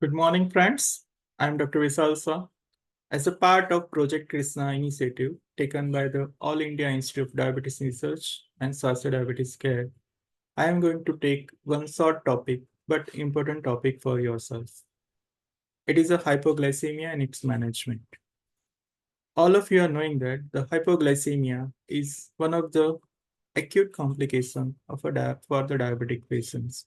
Good morning, friends. I'm Dr. Visalsa. As a part of Project Krishna initiative taken by the All India Institute of Diabetes Research and Saarthi Diabetes Care, I am going to take one short topic but important topic for yourself. It is a hypoglycemia and its management. All of you are knowing that the hypoglycemia is one of the acute complications of for the diabetic patients.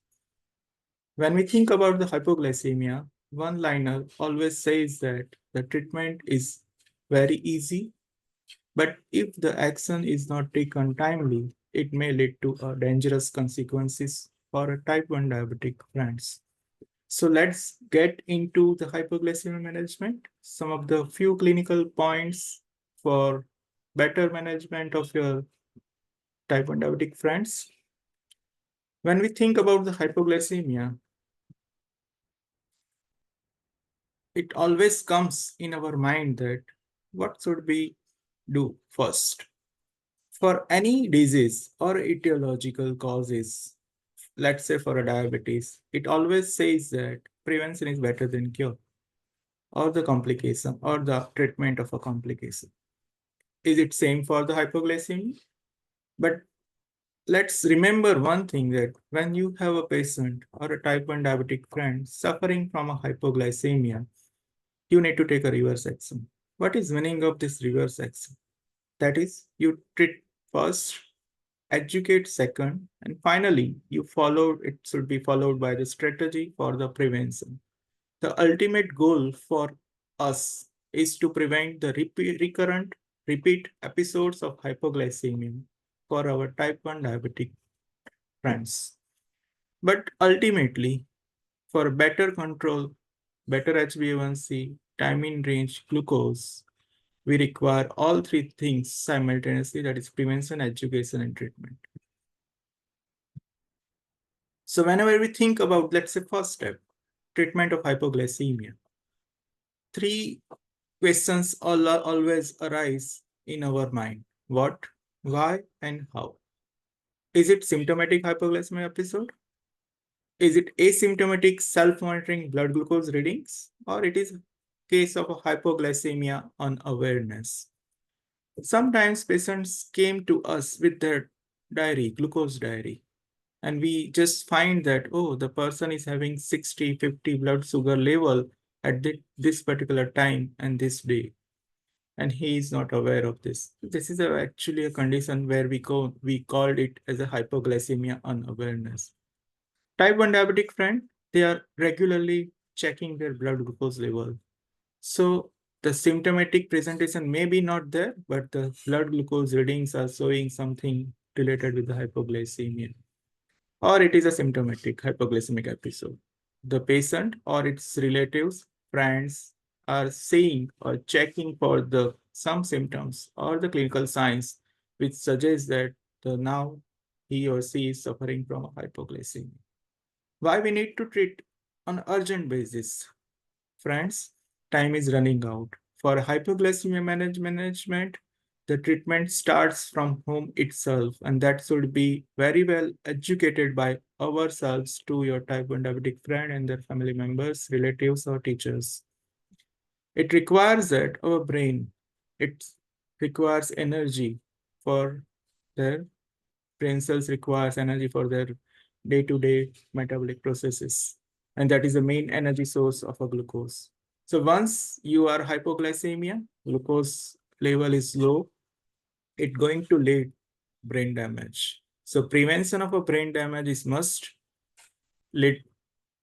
When we think about the hypoglycemia, one liner always says that the treatment is very easy, but if the action is not taken timely, it may lead to dangerous consequences for a type 1 diabetic friends. So let's get into the hypoglycemia management. Some of the few clinical points for better management of your type 1 diabetic friends. When we think about the hypoglycemia, it always comes in our mind that what should we do first? For any disease or etiological causes, let's say for a diabetes, it always says that prevention is better than cure or the complication or the treatment of a complication. Is it same for the hypoglycemia? But let's remember one thing that when you have a patient or a type 1 diabetic friend suffering from a hypoglycemia, you need to take a reverse action. What is meaning of this reverse action? That is, you treat first, educate second, and finally, it should be followed by the strategy for the prevention. The ultimate goal for us is to prevent the repeat episodes of hypoglycemia for our type 1 diabetic friends. But ultimately, for better control, better HbA1c, time in range glucose, we require all three things simultaneously, that is prevention, education, and treatment. So whenever we think about, let's say, first step, treatment of hypoglycemia, three questions always arise in our mind. What, why, and how? Is it symptomatic hypoglycemia episode? Is it asymptomatic self-monitoring blood glucose readings? Or it is case of a hypoglycemia unawareness? Sometimes patients came to us with their diary, glucose diary, and we just find that, oh, the person is having 60, 50 blood sugar level at this particular time and this day, and he is not aware of this. This is actually a condition where we called it as a hypoglycemia unawareness. Type 1 diabetic friend, they are regularly checking their blood glucose level. So the symptomatic presentation may be not there, but the blood glucose readings are showing something related with the hypoglycemia, or it is a symptomatic hypoglycemic episode. The patient or its relatives, friends are seeing or checking for the some symptoms or the clinical signs which suggest that now he or she is suffering from a hypoglycemia. Why we need to treat on urgent basis? Friends, time is running out. For hypoglycemia management, the treatment starts from home itself, and that should be very well educated by ourselves to your type 1 diabetic friend and their family members, relatives, or teachers. It requires that our brain, it requires energy for their brain cells requires energy for their day-to-day metabolic processes. And that is the main energy source of a glucose. So once you are hypoglycemia, glucose level is low, it's going to lead brain damage. So prevention of a brain damage is must lead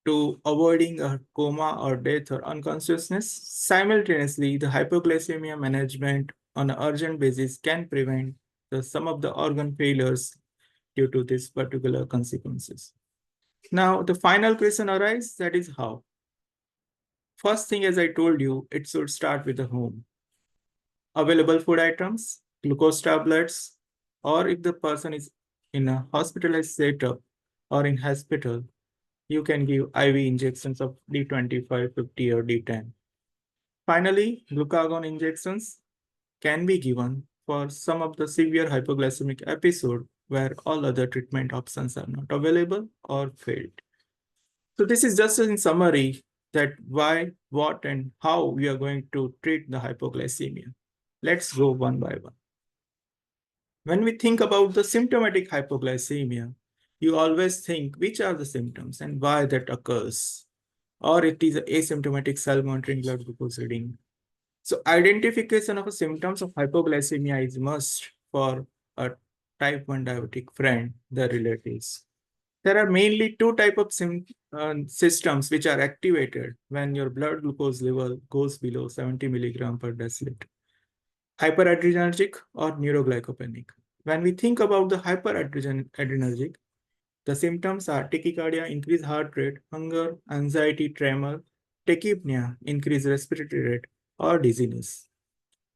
to avoiding a coma or death or unconsciousness. Simultaneously, the hypoglycemia management on an urgent basis can prevent some of the organ failures due to these particular consequences. Now, the final question arises, that is how. First thing, as I told you, it should start with the home. Available food items, glucose tablets, or if the person is in a hospitalized setup or in hospital, you can give IV injections of D25, 50, or D10. Finally, glucagon injections can be given for some of the severe hypoglycemic episode where all other treatment options are not available or failed. So this is just in summary that why, what, and how we are going to treat the hypoglycemia. Let's go one by one. When we think about the symptomatic hypoglycemia, you always think which are the symptoms and why that occurs, or it is asymptomatic self-monitoring blood glucose reading. So identification of symptoms of hypoglycemia is must for a type 1 diabetic friend, the relatives. There are mainly two type of systems which are activated when your blood glucose level goes below 70 milligram per deciliter. Hyperadrenergic or neuroglycopenic. When we think about the hyperadrenergic, the symptoms are tachycardia, increased heart rate, hunger, anxiety, tremor, tachypnea, increased respiratory rate, or dizziness.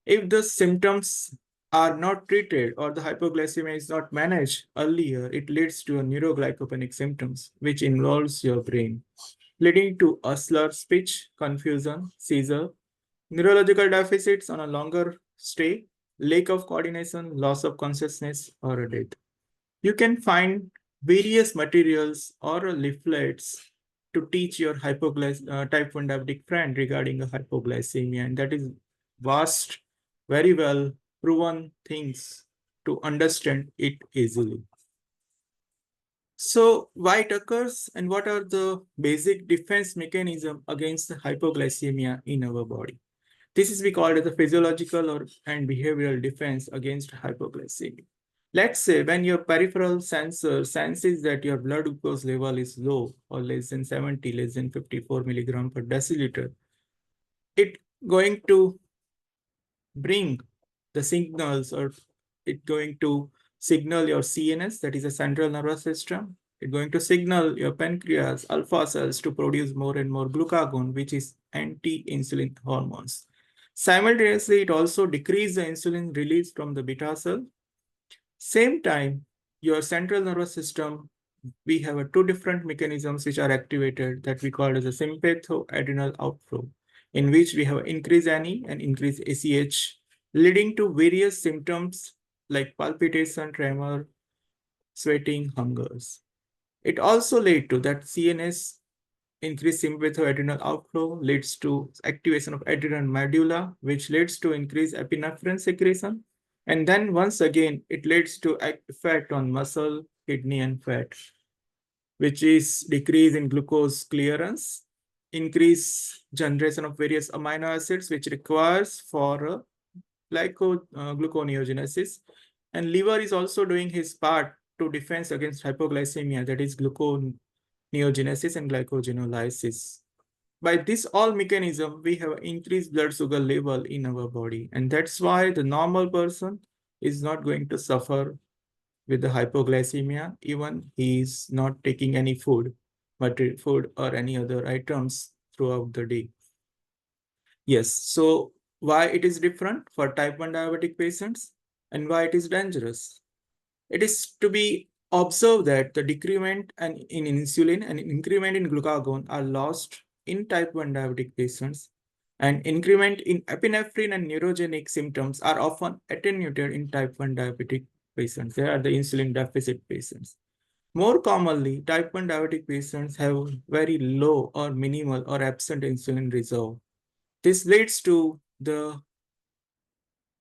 If the symptoms are not treated or the hypoglycemia is not managed earlier, it leads to a neuroglycopenic symptoms, which involves your brain, leading to a slurred speech, confusion, seizure, neurological deficits on a longer stay, lack of coordination, loss of consciousness, or a death. You can find various materials or leaflets to teach your type 1 diabetic friend regarding a hypoglycemia, and that is vast, very well proven things to understand it easily. So why it occurs and what are the basic defense mechanism against the hypoglycemia in our body? This is we call it the physiological and behavioral defense against hypoglycemia. Let's say when your peripheral sensor senses that your blood glucose level is low or less than 70, less than 54 milligram per deciliter, it going to bring the signals or it going to signal your CNS, that is a central nervous system. It's going to signal your pancreas, alpha cells to produce more and more glucagon, which is anti-insulin hormones. Simultaneously, it also decreases the insulin release from the beta cell. Same time, your central nervous system, we have two different mechanisms which are activated that we call as a sympathoadrenal outflow, in which we have increased ANI and increased ACH, leading to various symptoms like palpitation, tremor, sweating, hungers. It also led to that CNS increased sympathoadrenal outflow leads to activation of adrenal medulla, which leads to increased epinephrine secretion. And then once again, it leads to effect on muscle, kidney, and fat, which is decrease in glucose clearance, increase generation of various amino acids, which requires for gluconeogenesis. And liver is also doing his part to defense against hypoglycemia, that is gluconeogenesis and glycogenolysis. By this all mechanism, we have increased blood sugar level in our body. And that's why the normal person is not going to suffer with the hypoglycemia, even he is not taking any food, food or any other items throughout the day. Yes, so why it is different for type 1 diabetic patients and why it is dangerous? It is to be observed that the decrement in insulin and increment in glucagon are lost in type 1 diabetic patients, and increment in epinephrine and neurogenic symptoms are often attenuated in type 1 diabetic patients. They are the insulin deficit patients. More commonly, type 1 diabetic patients have very low or minimal or absent insulin reserve. This leads to the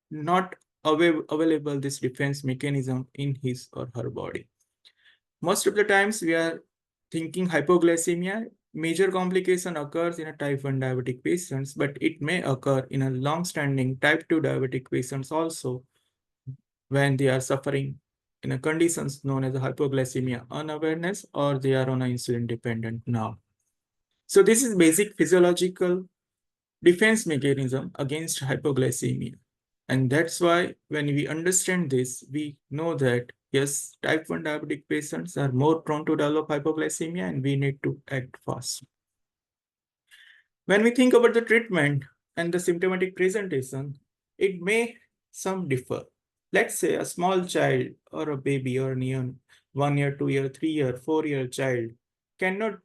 not available this defense mechanism in his or her body. Most of the times we are thinking hypoglycemia, major complication occurs in a type 1 diabetic patients, but it may occur in a long-standing type 2 diabetic patients also when they are suffering in a conditions known as a hypoglycemia unawareness or they are on an insulin dependent now. So this is basic physiological defense mechanism against hypoglycemia. And that's why when we understand this, we know that yes, type 1 diabetic patients are more prone to develop hypoglycemia and we need to act fast. When we think about the treatment and the symptomatic presentation, it may some differ. Let's say a small child or a baby or a neon 1 year, 2 year, 3 year, 4 year child cannot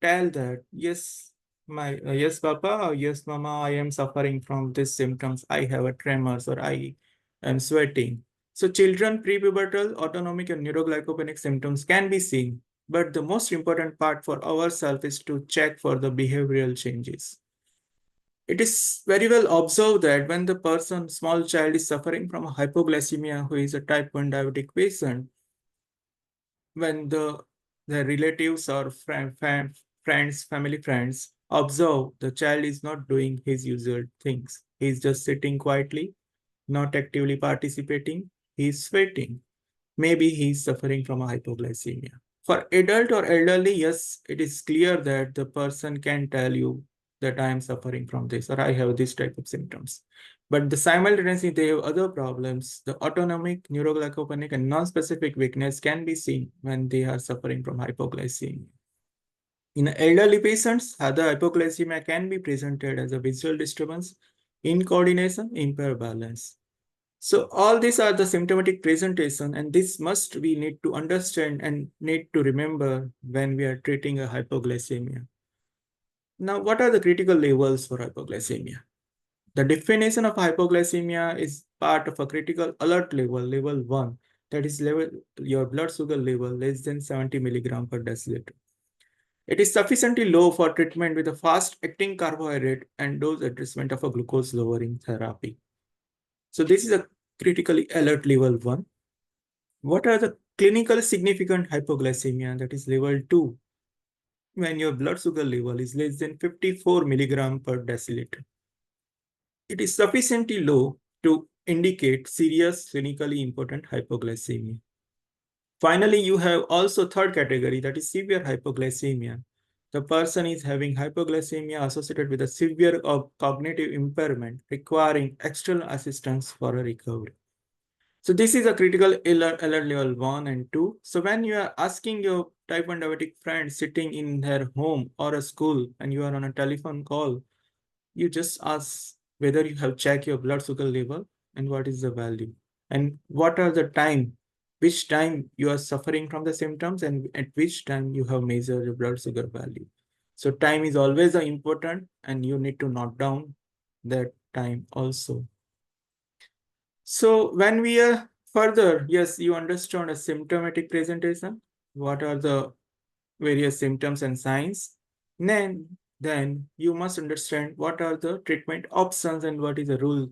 tell that yes, yes, Papa, or yes, Mama, I am suffering from these symptoms. I have a tremors or I am sweating. So children prepubertal autonomic and neuroglycopenic symptoms can be seen, But the most important part for ourselves is to check for the behavioral changes. It is very well observed that when the person, small child, is suffering from hypoglycemia, who is a type 1 diabetic patient, when the relatives or friends, family friends observe the child is not doing his usual things. He's just sitting quietly, not actively participating. He's sweating. Maybe he's suffering from a hypoglycemia. For adult or elderly, yes, it is clear that the person can tell you that I am suffering from this or I have this type of symptoms. But the simultaneously, they have other problems. The autonomic, neuroglycopenic, and non-specific weakness can be seen when they are suffering from hypoglycemia. In elderly patients, other hypoglycemia can be presented as a visual disturbance, incoordination, impaired balance. So all these are the symptomatic presentation, and this must we need to understand and need to remember when we are treating a hypoglycemia. Now, what are the critical levels for hypoglycemia? The definition of hypoglycemia is part of a critical alert level, level 1, that is level your blood sugar level less than 70 milligram per deciliter. It is sufficiently low for treatment with a fast-acting carbohydrate and dose adjustment of a glucose-lowering therapy. So this is a critically alert level 1. What are the clinically significant hypoglycemia? That is level 2, when your blood sugar level is less than 54 milligram per deciliter. It is sufficiently low to indicate serious clinically important hypoglycemia. Finally, you have also third category, that is severe hypoglycemia. The person is having hypoglycemia associated with a severe or cognitive impairment requiring external assistance for a recovery. So this is a critical alert level 1 and 2. So when you are asking your type 1 diabetic friend sitting in their home or a school and you are on a telephone call, you just ask whether you have checked your blood sugar level and what is the value and what are the time, which time you are suffering from the symptoms and at which time you have measured your blood sugar value. So time is always important and you need to note down that time also. So when we are further, yes, you understand a symptomatic presentation. What are the various symptoms and signs? Then you must understand what are the treatment options and what is the rule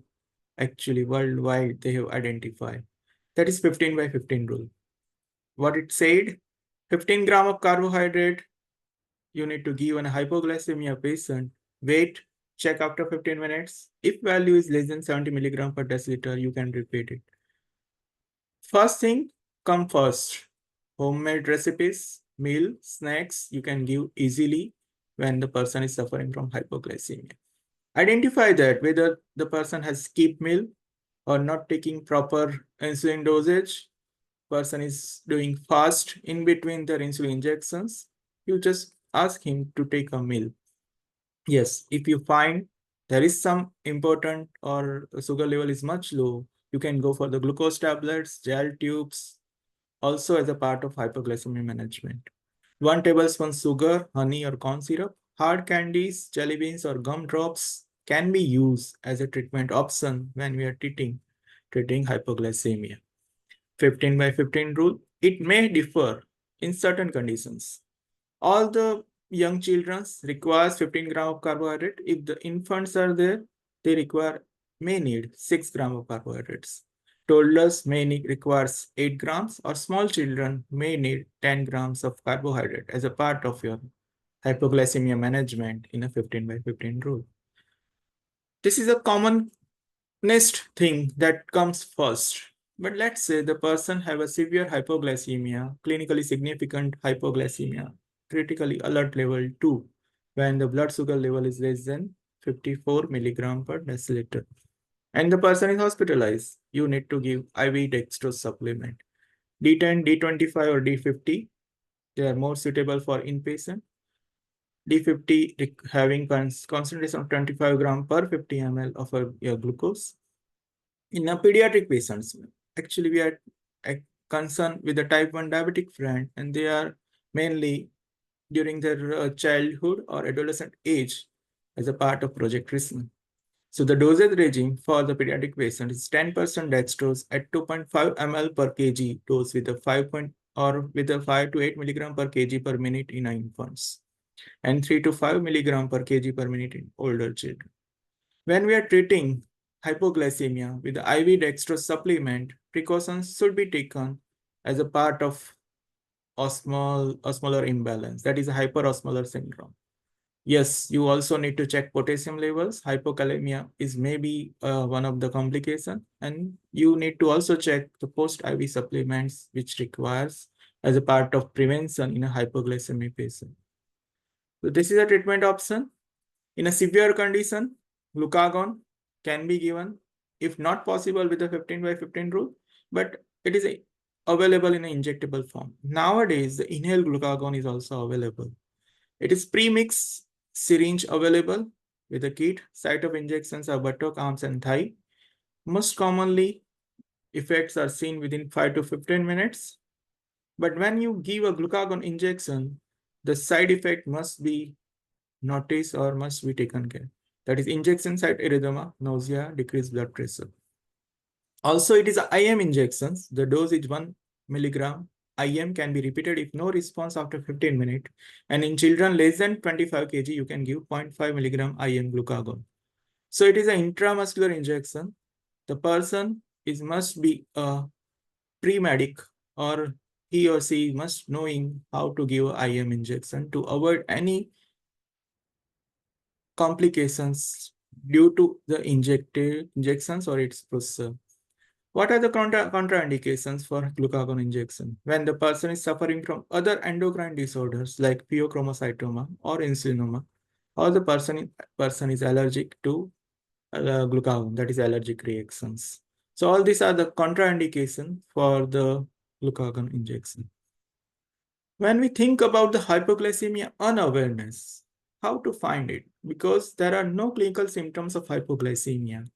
actually worldwide they have identified. That is 15 by 15 rule. What it said, 15 gram of carbohydrate you need to give an hypoglycemia patient. Wait, check after 15 minutes. If value is less than 70 milligram per deciliter, you can repeat it. First thing, come first. Homemade recipes, meal, snacks you can give easily when the person is suffering from hypoglycemia. Identify that whether the person has skipped meal or not taking proper insulin dosage, person is doing fast in between their insulin injections, you just ask him to take a meal. Yes, if you find there is some important or sugar level is much low, you can go for the glucose tablets, gel tubes, also as a part of hypoglycemia management. 1 tablespoon sugar, honey or corn syrup, hard candies, jelly beans or gum drops can be used as a treatment option when we are treating hypoglycemia. 15 by 15 rule, it may differ in certain conditions. All the young children requires 15 gram of carbohydrate. If the infants are there, they may need 6 gram of carbohydrates. Toddlers may requires 8 grams, or small children may need 10 grams of carbohydrate as a part of your hypoglycemia management in a 15 by 15 rule. This is a common thing that comes first. But let's say the person have a severe hypoglycemia, clinically significant hypoglycemia, critically alert level 2, when the blood sugar level is less than 54 milligram per deciliter. And the person is hospitalized. You need to give IV dextrose supplement. D10, D25 or D50, they are more suitable for inpatient. D50 having concentration of 25 gram per 50 ml of your glucose. In a pediatric patients, actually we are concerned with the type 1 diabetic friend, and they are mainly during their childhood or adolescent age as a part of Project Krishna. So the dosage regime for the pediatric patient is 10% dextrose at 2.5 ml per kg dose with a 5 or with a 5 to 8 milligram per kg per minute in infants and 3 to 5 milligram per kg per minute in older children. When we are treating hypoglycemia with the IV dextrose supplement, precautions should be taken as a part of osmolar imbalance, that is a hyperosmolar syndrome. Yes, you also need to check potassium levels. Hypokalemia is maybe one of the complications, and you need to also check the post-IV supplements, which requires as a part of prevention in a hypoglycemic patient. So this is a treatment option. In a severe condition, glucagon can be given, if not possible with the 15/15 rule, but it is available in an injectable form. Nowadays, the inhaled glucagon is also available. It is pre-mixed syringe available with a kit. Site of injections are buttock, arms, and thigh. Most commonly, effects are seen within 5 to 15 minutes. But when you give a glucagon injection, the side effect must be noticed or must be taken care. That is injection site erythema, nausea, decreased blood pressure. Also, it is IM injections. The dose is 1 milligram. IM can be repeated if no response after 15 minutes. And in children less than 25 kg, you can give 0.5 milligram IM glucagon. So it is an intramuscular injection. The person must be a pre-medic, or he or she must knowing how to give IM injection to avoid any complications due to the injections or its procedure. What are the contraindications for glucagon injection? When the person is suffering from other endocrine disorders like pheochromocytoma or insulinoma, or the person is allergic to glucagon, that is allergic reactions. So all these are the contraindications for the glucagon injection. When we think about the hypoglycemia unawareness, how to find it? Because there are no clinical symptoms of hypoglycemia.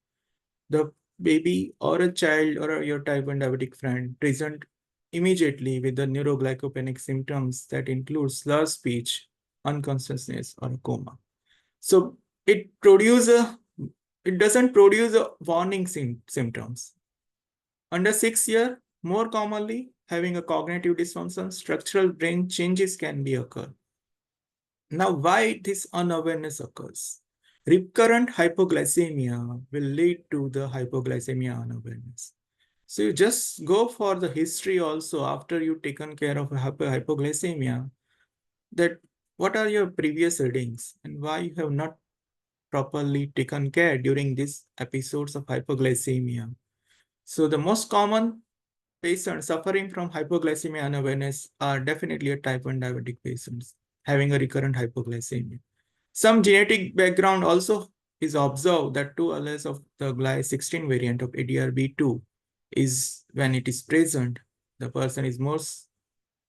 The baby or a child or your type 1 diabetic friend present immediately with the neuroglycopenic symptoms that include slur speech, unconsciousness, or a coma. So it doesn't produce a warning symptoms. Under 6 years, more commonly having a cognitive dysfunction, structural brain changes can be occur. Now, why this unawareness occurs? Recurrent hypoglycemia will lead to the hypoglycemia unawareness. So you just go for the history also after you've taken care of hypoglycemia, that what are your previous readings and why you have not properly taken care during these episodes of hypoglycemia. So the most common patients suffering from hypoglycemia unawareness are definitely a type 1 diabetic patients having a recurrent hypoglycemia. Some genetic background also is observed that 2 alleles of the Gly16 variant of ADRB2 is when it is present, the person is more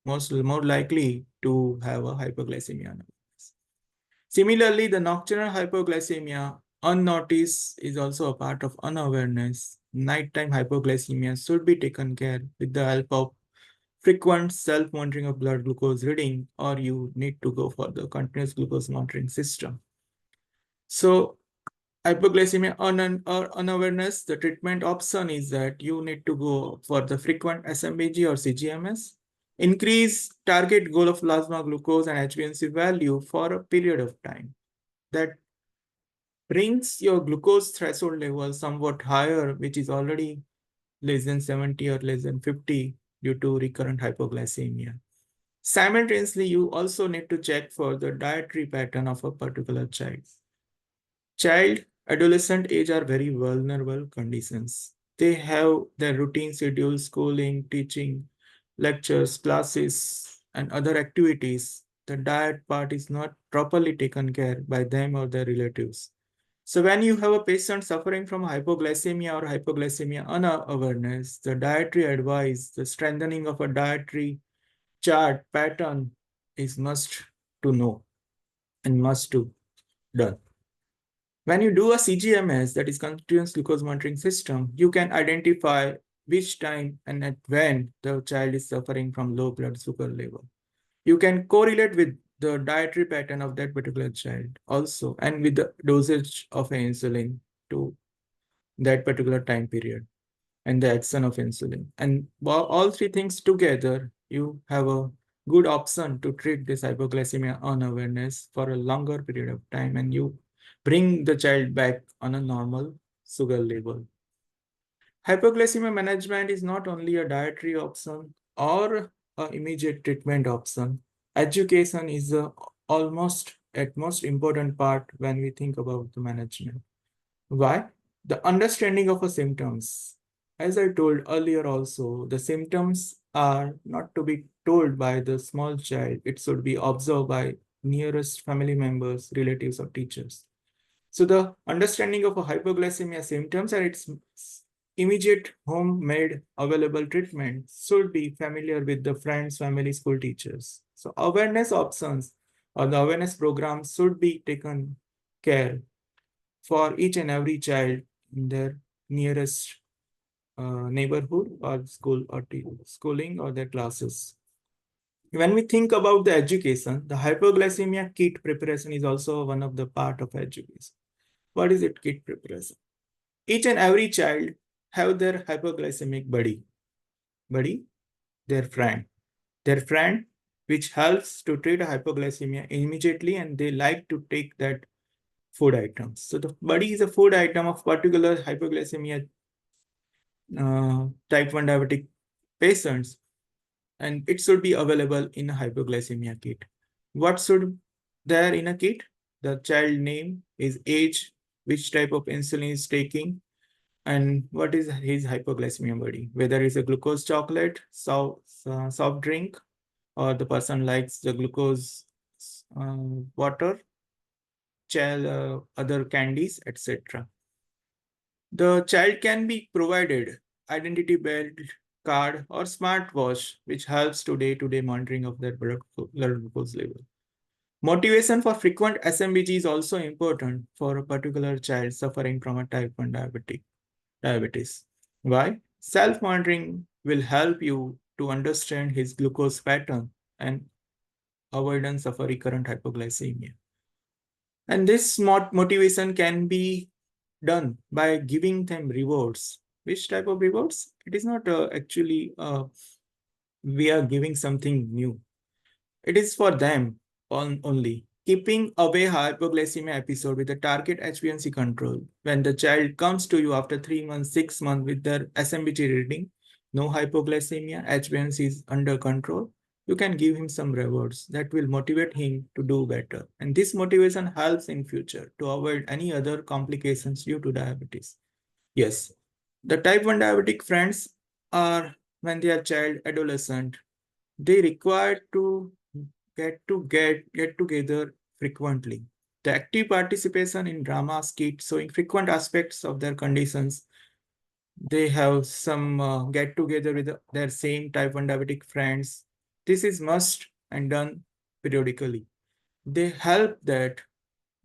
likely to have a hypoglycemia unawareness. Similarly, the nocturnal hypoglycemia unnoticed is also a part of unawareness. Nighttime hypoglycemia should be taken care with the help of frequent self-monitoring of blood glucose reading, or you need to go for the continuous glucose monitoring system. So hypoglycemia unawareness, the treatment option is that you need to go for the frequent SMBG or CGMS, increase target goal of plasma glucose and HbA1c value for a period of time. That brings your glucose threshold level somewhat higher, which is already less than 70 or less than 50 due to recurrent hypoglycemia. Simultaneously, you also need to check for the dietary pattern of a particular child. Child, adolescent age are very vulnerable conditions. They have their routine schedule, schooling, teaching, lectures, classes, and other activities. The diet part is not properly taken care by them or their relatives. So when you have a patient suffering from hypoglycemia or hypoglycemia unawareness, the dietary advice, the strengthening of a dietary chart pattern is must to know and must to done. When you do a CGMS, that is continuous glucose monitoring system, you can identify which time and at when the child is suffering from low blood sugar level. You can correlate with the dietary pattern of that particular child also, and with the dosage of insulin to that particular time period and the action of insulin. And all three things together you have a good option to treat this hypoglycemia unawareness for a longer period of time, and you bring the child back on a normal sugar level. Hypoglycemia management is not only a dietary option or an immediate treatment option. Education is a almost at most important part when we think about the management. Why? The understanding of a symptoms. As I told earlier also, the symptoms are not to be told by the small child. It should be observed by nearest family members, relatives, or teachers. So the understanding of a hypoglycemia symptoms and its immediate homemade available treatment should be familiar with the friends, family, school teachers. So awareness options or the awareness programs should be taken care for each and every child in their nearest neighborhood or school or schooling or their classes. When we think about the education, the hypoglycemia kit preparation is also one of the part of education. What is it, kit preparation? Each and every child have their hypoglycemic buddy, their friend, which helps to treat a hypoglycemia immediately, and they like to take that food items. So the buddy is a food item of particular hypoglycemia type 1 diabetic patients, and it should be available in a hypoglycemia kit. What should there in a kit? The child name, his age, which type of insulin is taking, and what is his hypoglycemia buddy, whether it's a glucose chocolate, soft drink, or the person likes the glucose water, other candies, etc. The child can be provided identity belt, card, or smartwatch, which helps to day-to-day monitoring of their blood glucose level. Motivation for frequent SMBG is also important for a particular child suffering from a type 1 diabetes. Why? Self-monitoring will help you to understand his glucose pattern and avoidance of a recurrent hypoglycemia. And this motivation can be done by giving them rewards. Which type of rewards? It is not actually we are giving something new. It is for them only. Keeping away hypoglycemia episode with the target HbA1c control. When the child comes to you after 3 months, 6 months with their SMBG reading, no hypoglycemia, HbA1c is under control, you can give him some rewards that will motivate him to do better. And this motivation helps in future to avoid any other complications due to diabetes. Yes, the type 1 diabetic friends are when they are child, adolescent, they require to get together frequently. The active participation in drama skit showing frequent aspects of their conditions. They have some get together with their same type 1 diabetic friends. This is must and done periodically. They help that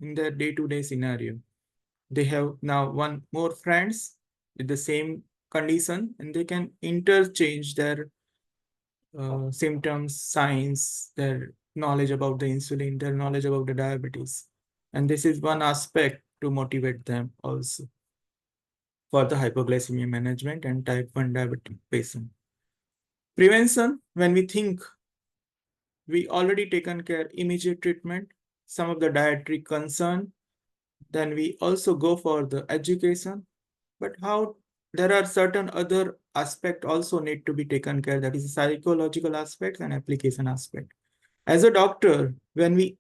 in their day-to-day scenario. They have now one more friends with the same condition, and they can interchange their symptoms, signs, their knowledge about the insulin, their knowledge about the diabetes. And this is one aspect to motivate them also for the hypoglycemia management and type 1 diabetic patient. Prevention, when we think we already taken care immediate treatment, some of the dietary concern, then we also go for the education. But how there are certain other aspect also need to be taken care, that is psychological aspects and application aspect. As a doctor, when we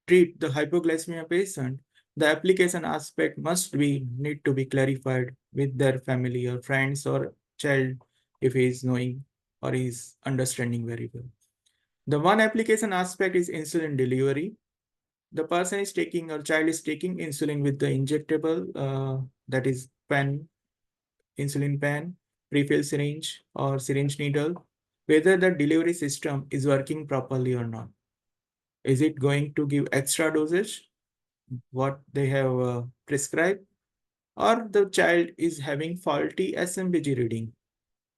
treat the hypoglycemia patient, the application aspect must be need to be clarified with their family or friends or child if he is knowing or is understanding very well. The one application aspect is insulin delivery. The person is taking or child is taking insulin with the injectable, that is pen, insulin pen, prefill syringe or syringe needle, whether the delivery system is working properly or not. Is it going to give extra dosage, what they have prescribed, or the child is having faulty SMBG reading?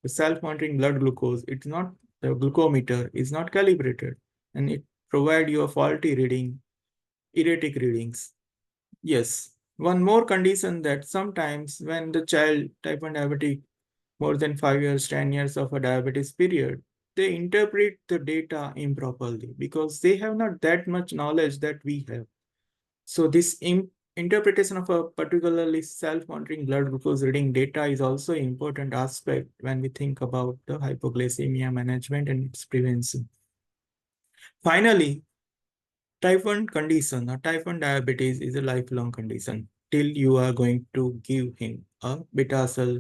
The self-monitoring blood glucose, it's not, the glucometer is not calibrated, and it provide you a faulty reading, erratic readings. Yes, one more condition that sometimes when the child type 1 diabetic more than 5 years, 10 years of a diabetes period, they interpret the data improperly because they have not that much knowledge that we have. So this interpretation of a particularly self-monitoring blood glucose reading data is also an important aspect when we think about the hypoglycemia management and its prevention. Finally, type 1 condition or type 1 diabetes is a lifelong condition till you are going to give him a beta cell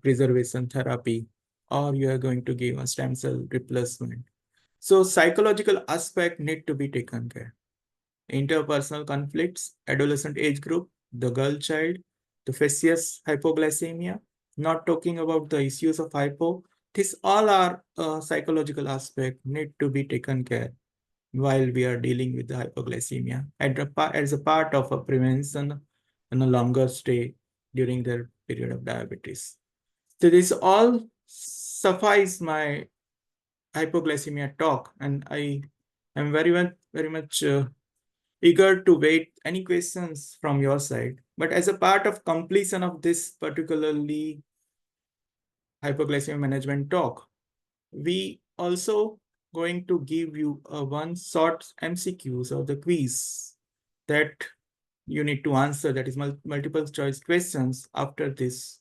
preservation therapy, or you are going to give a stem cell replacement. So psychological aspect need to be taken care. Interpersonal conflicts, adolescent age group, the girl child, the facious hypoglycemia, not talking about the issues of hypo. These all are psychological aspect need to be taken care while we are dealing with the hypoglycemia as a part of a prevention and a longer stay during their period of diabetes. So this all suffice my hypoglycemia talk, and I am very much eager to wait any questions from your side. But as a part of completion of this particularly hypoglycemia management talk, we also going to give you a one short MCQs or the quiz that you need to answer, that is multiple choice questions after this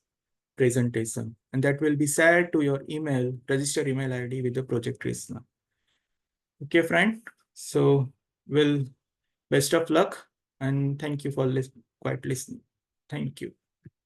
presentation, and that will be shared to your email, register email ID with the project Krishna. Okay, friend. So best of luck and thank you for quite listening. Thank you.